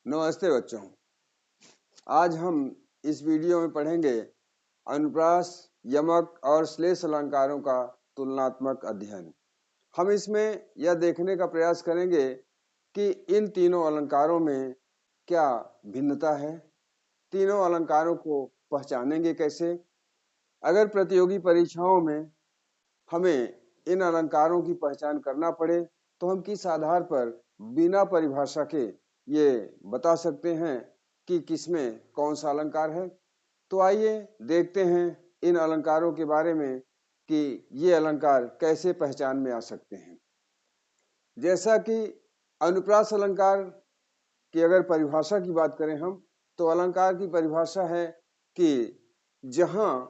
नमस्ते बच्चों। आज हम इस वीडियो में पढ़ेंगे अनुप्रास, यमक और श्लेष अलंकारों का तुलनात्मक अध्ययन। हम इसमें यह देखने का प्रयास करेंगे कि इन तीनों अलंकारों में क्या भिन्नता है, तीनों अलंकारों को पहचानेंगे कैसे। अगर प्रतियोगी परीक्षाओं में हमें इन अलंकारों की पहचान करना पड़े तो हम किस आधार पर बिना परिभाषा के ये बता सकते हैं कि किसमें कौन सा अलंकार है। तो आइए देखते हैं इन अलंकारों के बारे में कि ये अलंकार कैसे पहचान में आ सकते हैं। जैसा कि अनुप्रास अलंकार की अगर परिभाषा की बात करें हम, तो अलंकार की परिभाषा है कि जहां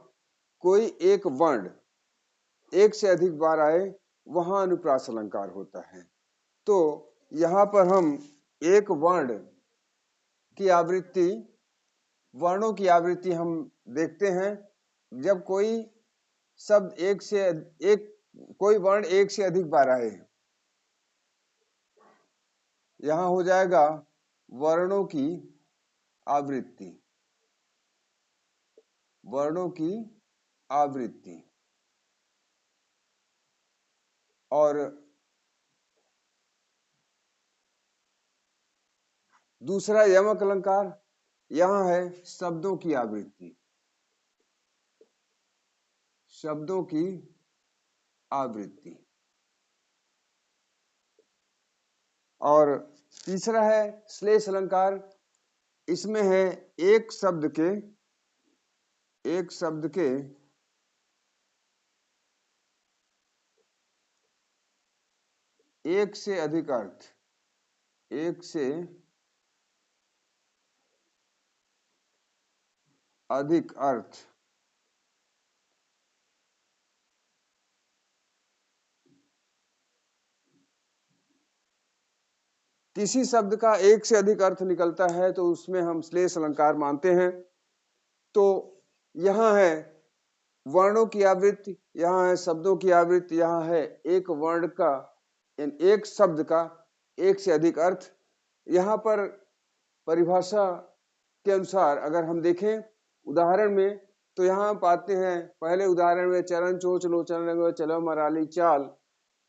कोई एक वर्ण एक से अधिक बार आए वहां अनुप्रास अलंकार होता है। तो यहाँ पर हम एक वर्ण की आवृत्ति, वर्णों की आवृत्ति हम देखते हैं। जब कोई शब्द कोई वर्ण एक से अधिक बार आए, यहाँ हो जाएगा वर्णों की आवृत्ति, वर्णों की आवृत्ति। और दूसरा यमक अलंकार, यहाँ है शब्दों की आवृत्ति, शब्दों की आवृत्ति। और तीसरा है श्लेष अलंकार, इसमें है एक शब्द के एक से अधिक अर्थ, एक से अधिक अर्थ। किसी शब्द का एक से अधिक अर्थ निकलता है तो उसमें हम श्लेष अलंकार मानते हैं। तो यहाँ है वर्णों की आवृत्ति, यहाँ है शब्दों की आवृत्ति, यहाँ है एक वर्ण का, एक शब्द का एक से अधिक अर्थ। यहाँ पर परिभाषा के अनुसार अगर हम देखें उदाहरण में, तो यहाँ पाते हैं पहले उदाहरण में चरण चोच लोचन रंग चलो मराली चाल,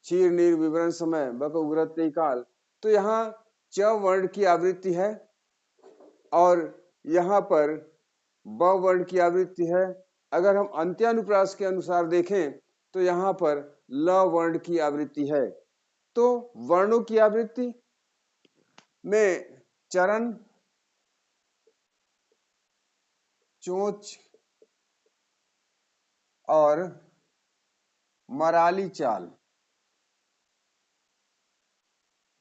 क्षीर नीर विवरण समय बक उग्रत काल। तो यहाँ च वर्ण की आवृत्ति है और यहाँ पर ब वर्ण की आवृत्ति है। अगर हम अंत्यानुप्रास के अनुसार देखें तो यहाँ पर ल वर्ण की आवृत्ति है। तो वर्णों की आवृत्ति में चरण, चोंच और मराली चाल,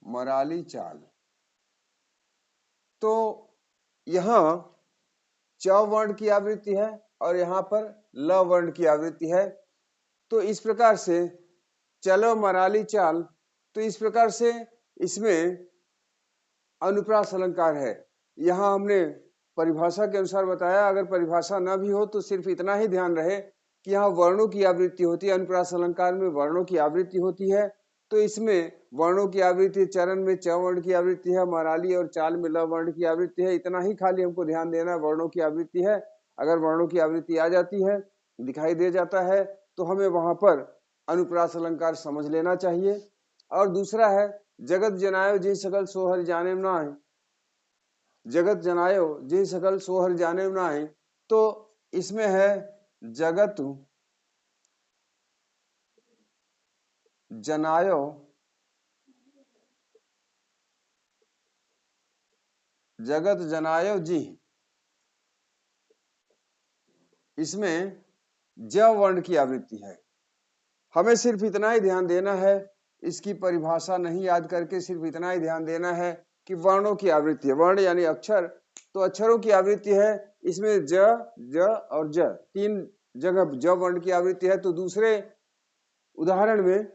मराली चाल। तो यहाँ च वर्ण की आवृत्ति है और यहाँ पर ल वर्ण की आवृत्ति है। तो इस प्रकार से चलो मराली चाल, तो इस प्रकार से इसमें अनुप्रास अलंकार है। यहाँ हमने परिभाषा के अनुसार बताया, अगर परिभाषा न भी हो तो सिर्फ इतना ही ध्यान रहे कि यहाँ वर्णों की आवृत्ति होती है। अनुप्रास अलंकार में वर्णों की आवृत्ति होती है। तो इसमें वर्णों की आवृत्ति, चरण में च वर्ण की आवृत्ति है, मराली और चाल में ल वर्ण की आवृत्ति है। इतना ही खाली हमको ध्यान देना, वर्णों की आवृत्ति है। अगर वर्णों की आवृत्ति आ जाती है, दिखाई दे जाता है, तो हमें वहां पर अनुप्रास अलंकार समझ लेना चाहिए। और दूसरा है जगत जनायो जी सकल सोहर जाने ना है, जगत जनायो जी सकल सोहर जाने ना है। तो इसमें है जगत जनायो, जगत जनायो जी, इसमें ज वर्ण की आवृत्ति है। हमें सिर्फ इतना ही ध्यान देना है, इसकी परिभाषा नहीं याद करके सिर्फ इतना ही ध्यान देना है कि वर्णों की आवृत्ति है। वर्ण यानी अक्षर, तो अक्षरों की आवृत्ति है। इसमें ज, ज और ज, तीन जगह ज वर्ण की आवृत्ति है। तो दूसरे उदाहरण में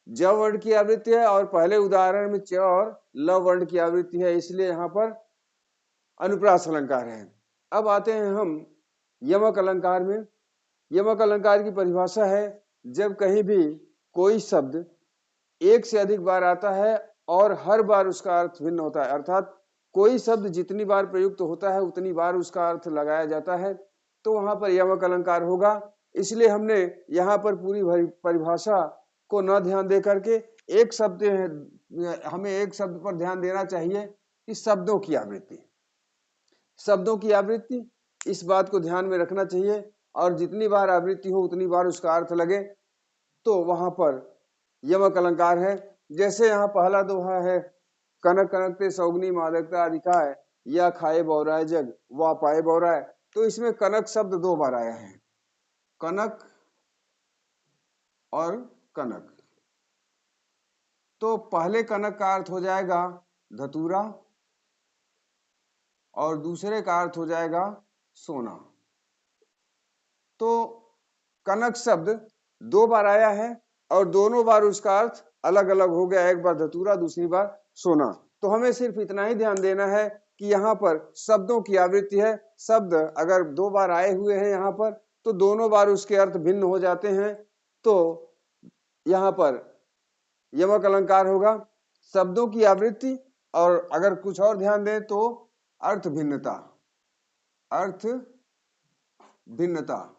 ज वर्ण की आवृत्ति है और पहले उदाहरण में च और ल वर्ण की आवृत्ति है, इसलिए यहाँ पर अनुप्रास अलंकार है। अब आते हैं हम यमक अलंकार में। यमक अलंकार की परिभाषा है जब कहीं भी कोई शब्द एक से अधिक बार आता है और हर बार उसका अर्थ भिन्न होता है, अर्थात कोई शब्द जितनी बार प्रयुक्त होता है उतनी बार उसका अर्थ लगाया जाता है, तो वहां पर यमक अलंकार होगा। इसलिए हमने यहाँ पर पूरी परिभाषा को न ध्यान दे करके एक शब्द हमें एक शब्द पर ध्यान देना चाहिए कि शब्दों की आवृत्ति, शब्दों की आवृत्ति, इस बात को ध्यान में रखना चाहिए। और जितनी बार आवृत्ति हो उतनी बार उसका अर्थ लगे, तो वहां पर यमक अलंकार है। जैसे यहाँ पहला दोहा है, कनक कनकते सौगनी मादकता अधिकाय, या खाए बौराए जग वा पाए बौराए। तो इसमें कनक शब्द 2 बार आया है, कनक और कनक। तो पहले कनक का अर्थ हो जाएगा धतूरा और दूसरे का अर्थ हो जाएगा सोना। तो कनक शब्द 2 बार आया है और दोनों बार उसका अर्थ अलग अलग हो गया, एक बार धतूरा दूसरी बार सोना। तो हमें सिर्फ इतना ही ध्यान देना है कि यहाँ पर शब्दों की आवृत्ति है। शब्द अगर 2 बार आए हुए हैं यहाँ पर, तो दोनों बार उसके अर्थ भिन्न हो जाते हैं, तो यहाँ पर यमक अलंकार होगा। शब्दों की आवृत्ति, और अगर कुछ और ध्यान दें तो अर्थ भिन्नता, अर्थ भिन्नता।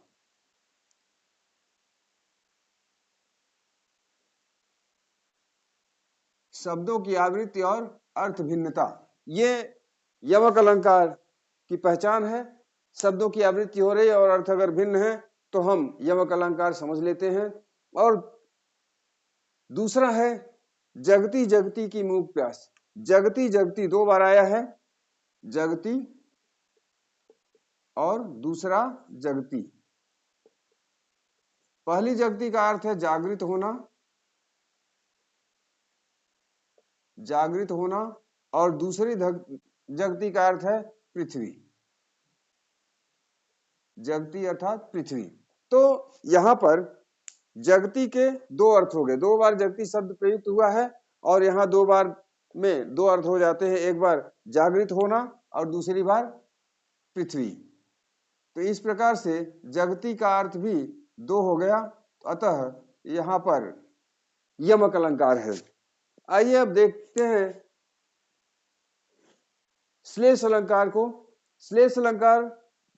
शब्दों की आवृत्ति और अर्थ भिन्नता, ये यमक अलंकार की पहचान है। शब्दों की आवृत्ति हो रही है और अर्थ अगर भिन्न है तो हम यमक अलंकार समझ लेते हैं। और दूसरा है जगती जगती की मूक प्यास। जगती जगती 2 बार आया है, जगती और दूसरा जगती। पहली जगती का अर्थ है जागृत होना, जागृत होना, और दूसरी जगती का अर्थ है पृथ्वी, जगती अर्थात पृथ्वी। तो यहाँ पर जगती के 2 अर्थ हो गए, 2 बार जगती शब्द प्रयुक्त हुआ है और यहाँ 2 बार में 2 अर्थ हो जाते हैं, एक बार जागृत होना और दूसरी बार पृथ्वी। तो इस प्रकार से जगती का अर्थ भी 2 हो गया, अतः यहाँ पर यमक अलंकार है। आइए अब देखते हैं श्लेष अलंकार को। श्लेष अलंकार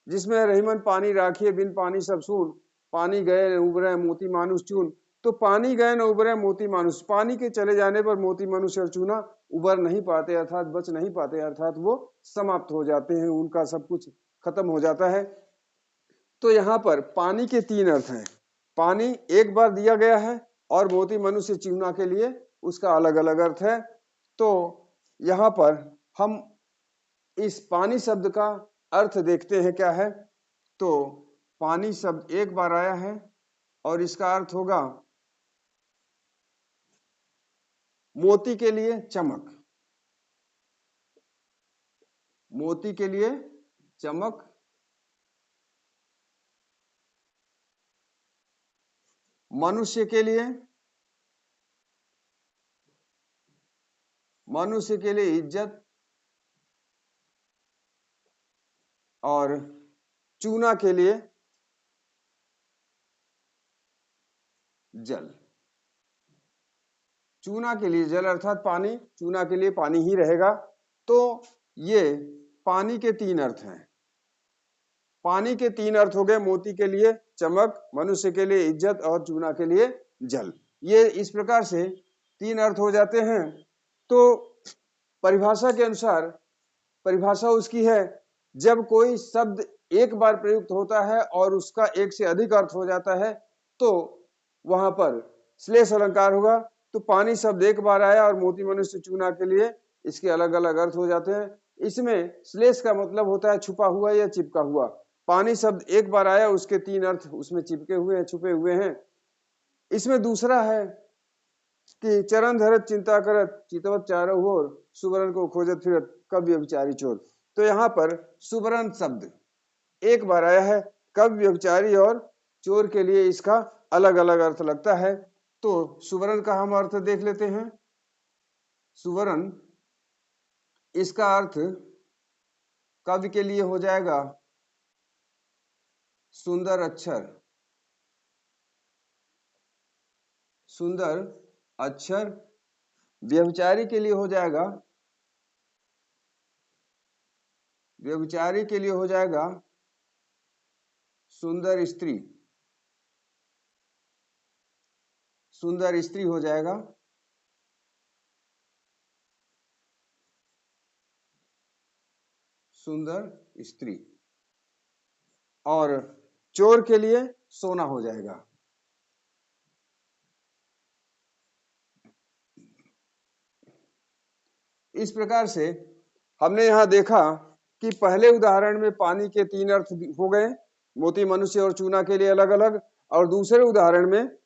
जिसमें रहीमन पानी राखिए बिन पानी सब सून, पानी गए न उबरे मोती मानुष चून। तो पानी गए न उबरे मोती मानुष, पानी के चले जाने पर मोती मनुष्य और चूना उबर नहीं पाते, अर्थात बच नहीं पाते, अर्थात वो समाप्त हो जाते हैं, उनका सब कुछ खत्म हो जाता है। तो यहाँ पर पानी के 3 अर्थ हैं। पानी एक बार दिया गया है और मोती मनुष्य चूना के लिए उसका अलग अलग अर्थ है। तो यहाँ पर हम इस पानी शब्द का अर्थ देखते हैं क्या है। तो पानी शब्द एक बार आया है और इसका अर्थ होगा मोती के लिए चमक, मोती के लिए चमक, मनुष्य के लिए, मनुष्य के लिए इज्जत, और चूना के लिए जल। चूना के लिए जल अर्थात पानी, चूना के लिए पानी ही रहेगा। तो ये पानी के 3 अर्थ हैं। पानी के 3 अर्थ हो गए, मोती के लिए चमक, मनुष्य के लिए इज्जत और चूना के लिए जल। ये इस प्रकार से 3 अर्थ हो जाते हैं। तो परिभाषा के अनुसार, परिभाषा उसकी है जब कोई शब्द एक बार प्रयुक्त होता है और उसका एक से अधिक अर्थ हो जाता है तो वहां पर श्लेष अलंकार होगा। तो पानी शब्द एक बार आया और मोती मनुष्य चूना के लिए इसके अलग अलग अर्थ हो जाते हैं। इसमें श्लेष का मतलब होता है छुपा हुआ या चिपका हुआ। पानी शब्द एक बार आया, उसके 3 अर्थ उसमें चिपके हुए हैं, छुपे हुए हैं। इसमें दूसरा है कि चरण धरत चिंता करत चितवत चारों ओर, सुवर्ण को खोजत फिरत कवि व्यभिचारी चोर। तो यहाँ पर सुवर्ण शब्द एक बार आया है, कवि व्यभिचारी और चोर के लिए इसका अलग अलग अर्थ लगता है। तो सुवर्ण का हम अर्थ देख लेते हैं। सुवर्ण, इसका अर्थ कवि के लिए हो जाएगा सुंदर अक्षर, सुंदर अक्षर। व्यभिचारी के लिए हो जाएगा व्यभिचारी के लिए हो जाएगा सुंदर स्त्री, सुंदर स्त्री हो जाएगा। सुंदर स्त्री। और चोर के लिए सोना हो जाएगा। इस प्रकार से हमने यहाँ देखा कि पहले उदाहरण में पानी के 3 अर्थ हो गए, मोती, मनुष्य और चूना के लिए अलग अलग, और दूसरे उदाहरण में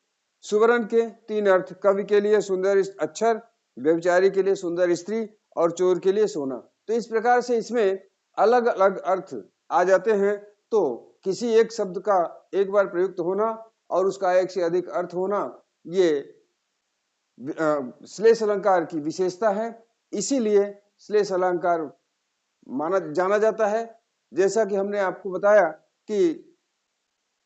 सुवर्ण के 3 अर्थ, कवि के लिए सुंदर अक्षर, व्यभिचारी के लिए सुंदर स्त्री और चोर के लिए सोना। तो इस प्रकार से इसमें अलग अलग अर्थ आ जाते हैं। तो किसी एक शब्द का एक बार प्रयुक्त होना और उसका एक से अधिक अर्थ होना, ये श्लेष अलंकार की विशेषता है। इसीलिए श्लेष अलंकार जाना जाता है। जैसा कि हमने आपको बताया कि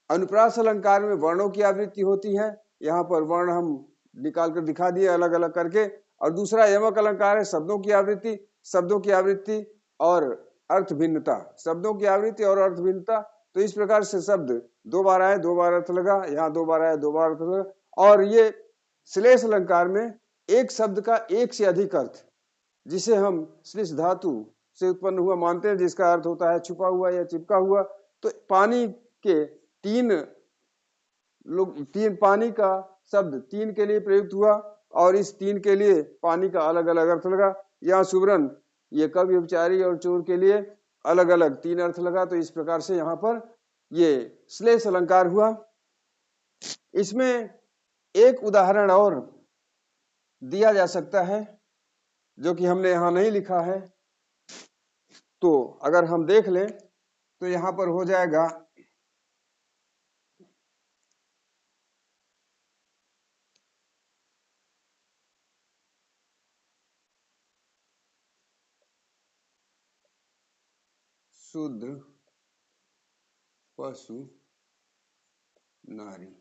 अनुप्रास अलंकार में वर्णों की आवृत्ति होती है, यहाँ पर वर्ण हम निकाल कर दिखा दिए अलग अलग करके। और दूसरा यमक अलंकार है शब्दों की आवृत्ति, शब्दों की आवृत्ति और अर्थ भिन्नता, शब्दों की आवृत्ति और अर्थ भिन्नता। तो इस प्रकार से शब्द 2 बार आए 2 बार अर्थ लगा, यहाँ 2 बार आए 2 बार अर्थ लगा। और ये श्लेष अलंकार में एक शब्द का एक से अधिक अर्थ, जिसे हम श्लेष धातु से उत्पन्न हुआ मानते हैं, जिसका अर्थ होता है छुपा हुआ या चिपका हुआ। तो पानी के 3 पानी का शब्द 3 के लिए प्रयुक्त हुआ और इस 3 के लिए पानी का अलग अलग अर्थ लगा। यहाँ सुवर्ण, ये कवि, व्यभिचारी और चोर के लिए अलग अलग 3 अर्थ लगा। तो इस प्रकार से यहाँ पर ये श्लेष अलंकार हुआ। इसमें एक उदाहरण और दिया जा सकता है जो कि हमने यहाँ नहीं लिखा है। तो अगर हम देख लें तो यहाँ पर हो जाएगा शूद्र, पशु, नारी,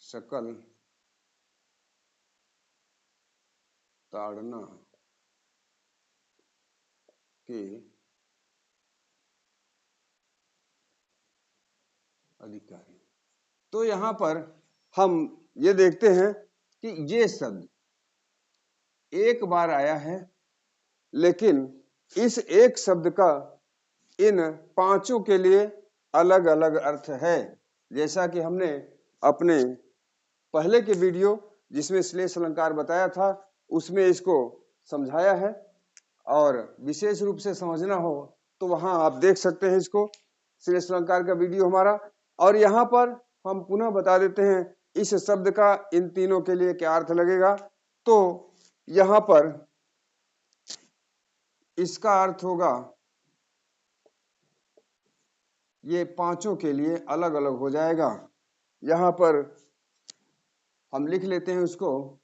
सकल ताड़ना के अधिकारी। तो यहाँ पर हम ये देखते हैं कि ये शब्द एक बार आया है, लेकिन इस एक शब्द का इन 5 के लिए अलग अलग अर्थ है। जैसा कि हमने अपने पहले के वीडियो जिसमें श्लेष अलंकार बताया था उसमें इसको समझाया है, और विशेष रूप से समझना हो तो वहां आप देख सकते हैं इसको, श्लेष अलंकार का वीडियो हमारा। और यहाँ पर हम पुनः बता देते हैं इस शब्द का इन तीनों के लिए क्या अर्थ लगेगा। तो यहाँ पर इसका अर्थ होगा, ये 5 के लिए अलग अलग हो जाएगा। यहाँ पर हम लिख लेते हैं उसको,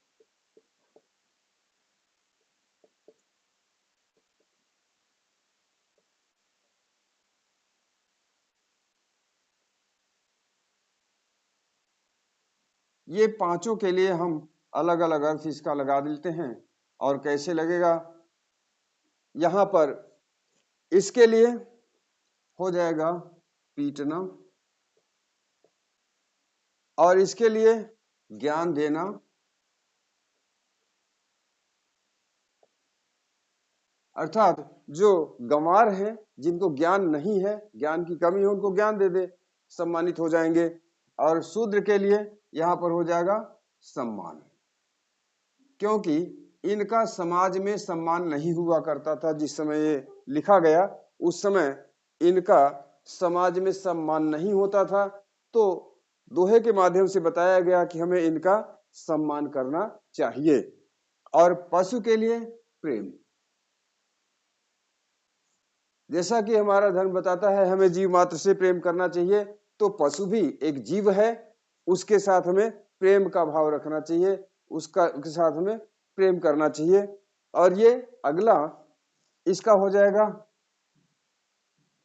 ये 5 के लिए हम अलग अलग अर्थ इसका लगा देते हैं। और कैसे लगेगा, यहाँ पर इसके लिए हो जाएगा पीटना, और इसके लिए ज्ञान देना, अर्थात जो गंवार हैं जिनको ज्ञान नहीं है, ज्ञान की कमी है, उनको ज्ञान दे दे, सम्मानित हो जाएंगे। और शूद्र के लिए यहाँ पर हो जाएगा सम्मान, क्योंकि इनका समाज में सम्मान नहीं हुआ करता था। जिस समय ये लिखा गया उस समय इनका समाज में सम्मान नहीं होता था, तो दोहे के माध्यम से बताया गया कि हमें इनका सम्मान करना चाहिए। और पशु के लिए प्रेम, जैसा कि हमारा धर्म बताता है हमें जीव मात्र से प्रेम करना चाहिए, तो पशु भी एक जीव है, उसके साथ हमें प्रेम का भाव रखना चाहिए, उसके साथ हमें प्रेम करना चाहिए। और ये अगला इसका हो जाएगा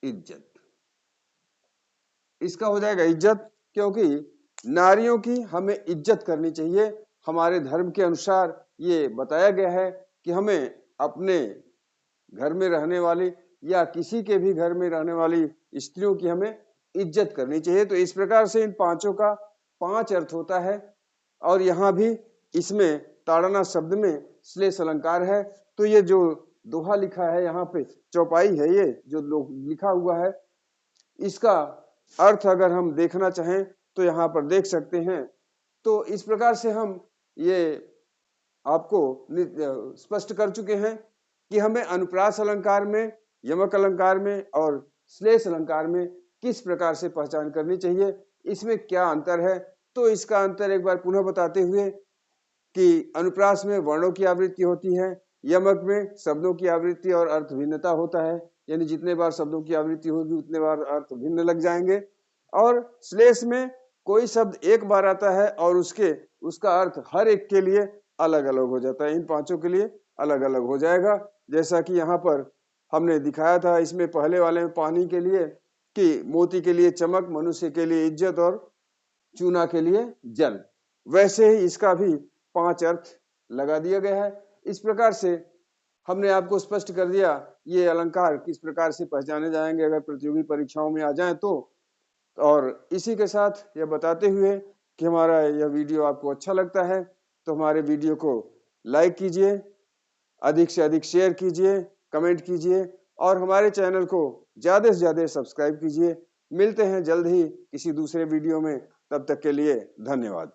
इज्जत, इसका हो जाएगा इज्जत, क्योंकि नारियों की हमें इज्जत करनी चाहिए। हमारे धर्म के अनुसार ये बताया गया है कि हमें अपने घर में रहने वाली या किसी के भी घर में रहने वाली स्त्रियों की हमें इज्जत करनी चाहिए। तो इस प्रकार से इन पांचों का 5 अर्थ होता है। और यहाँ भी इसमें ताड़ना शब्द में श्लेष अलंकार है। तो ये जो दोहा लिखा है यहाँ पे, चौपाई है, ये जो लिखा हुआ है, इसका अर्थ अगर हम देखना चाहें तो यहाँ पर देख सकते हैं। तो इस प्रकार से हम ये आपको स्पष्ट कर चुके हैं कि हमें अनुप्रास अलंकार में, यमक अलंकार में और श्लेष अलंकार में किस प्रकार से पहचान करनी चाहिए, इसमें क्या अंतर है। तो इसका अंतर एक बार पुनः बताते हुए कि अनुप्रास में वर्णों की आवृत्ति होती है, यमक में शब्दों की आवृत्ति और अर्थ भिन्नता होता है, यानी जितने बार शब्दों की आवृत्ति होगी उतने बार अर्थ भिन्न लग जाएंगे। और श्लेष में कोई शब्द एक बार आता है और उसका अर्थ हर एक के लिए अलग अलग हो जाता है, इन पांचों के लिए अलग अलग हो जाएगा। जैसा कि यहाँ पर हमने दिखाया था इसमें पहले वाले में पानी के लिए कि मोती के लिए चमक, मनुष्य के लिए इज्जत और चूना के लिए जल, वैसे ही इसका भी 5 अर्थ लगा दिया गया है। इस प्रकार से हमने आपको स्पष्ट कर दिया ये अलंकार किस प्रकार से पहचाने जाएंगे अगर प्रतियोगी परीक्षाओं में आ जाएं तो। और इसी के साथ यह बताते हुए कि हमारा यह वीडियो आपको अच्छा लगता है तो हमारे वीडियो को लाइक कीजिए, अधिक से अधिक शेयर कीजिए, कमेंट कीजिए और हमारे चैनल को ज्यादा से ज्यादा सब्सक्राइब कीजिए। मिलते हैं जल्द ही किसी दूसरे वीडियो में, तब तक के लिए धन्यवाद।